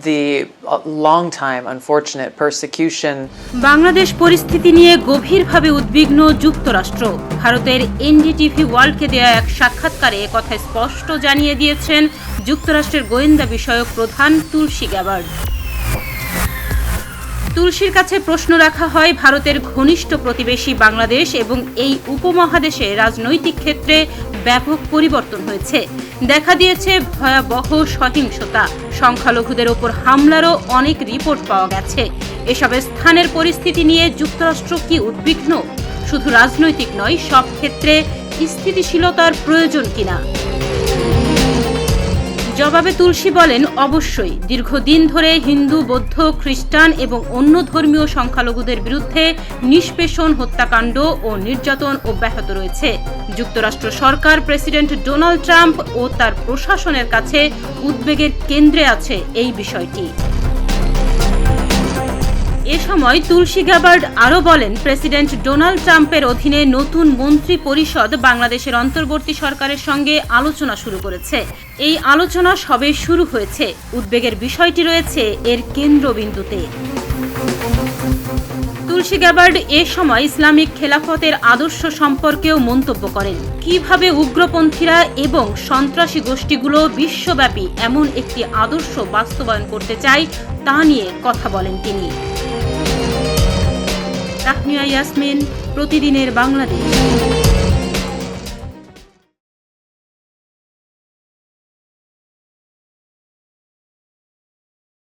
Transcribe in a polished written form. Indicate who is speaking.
Speaker 1: The long-time unfortunate persecution.
Speaker 2: Bangladesh পরিস্থিতি নিয়ে গভীরভাবে উদ্বিগ্ন যুক্তরাষ্ট্র। ভারতের এনডিটিভি ওয়ার্ল্ডকে দেয়া এক সাক্ষাৎকারে কথা স্পষ্ট জানিয়ে দিয়েছেন যুক্তরাষ্ট্রের গোয়েন্দা বিষয়ক প্রধান তুলসী গ্যাবার্ড। তুলসীর কাছে প্রশ্ন রাখা হয় ভারতের ঘনিষ্ঠ প্রতিবেশী বাংলাদেশ এবং এই উপমহাদেশে রাজনৈতিক ক্ষেত্রে ব্যাপক পরিবর্তন হয়েছে। দেখা দিয়েছে ভয়াবহ সহিংসতা, সংখ্যালঘুদের ওপর হামলারও অনেক রিপোর্ট পাওয়া গেছে। এসব স্থানের পরিস্থিতি নিয়ে যুক্তরাষ্ট্র কি উদ্বিগ্ন? শুধু রাজনৈতিক নয়, সব ক্ষেত্রে স্থিতিশীলতার প্রয়োজন কিনা? জবাবে তুলসী বলেন, অবশ্যই। দীর্ঘদিন ধরে হিন্দু, বৌদ্ধ, খ্রিস্টান এবং অন্য ধর্মীয় সংখ্যালঘুদের বিরুদ্ধে নিষ্পেষণ, হত্যাকাণ্ড ও নির্যাতন অব্যাহত রয়েছে। যুক্তরাষ্ট্র সরকার প্রেসিডেন্ট ডোনাল্ড ট্রাম্প ও তার প্রশাসনের কাছে উদ্বেগের কেন্দ্রে আছে এই বিষয়টি। এ সময় তুলসী গ্যাবার্ড আরও বলেন, প্রেসিডেন্ট ডোনাল্ড ট্রাম্পের অধীনে নতুন মন্ত্রী পরিষদ বাংলাদেশের অন্তর্বর্তী সরকারের সঙ্গে আলোচনা শুরু করেছে। এই আলোচনা সবে শুরু হয়েছে। উদ্বেগের বিষয়টি রয়েছে এর কেন্দ্রবিন্দুতে। তুলসী গ্যাবার্ড এ সময় ইসলামিক খেলাফতের আদর্শ সম্পর্কেও মন্তব্য করেন। কিভাবে উগ্রপন্থীরা এবং সন্ত্রাসী গোষ্ঠীগুলো বিশ্বব্যাপী এমন একটি আদর্শ বাস্তবায়ন করতে চায় তা নিয়ে কথা বলেন তিনি। তাহমিয়া ইয়াসমিন, প্রতিদিনের বাংলাদেশ।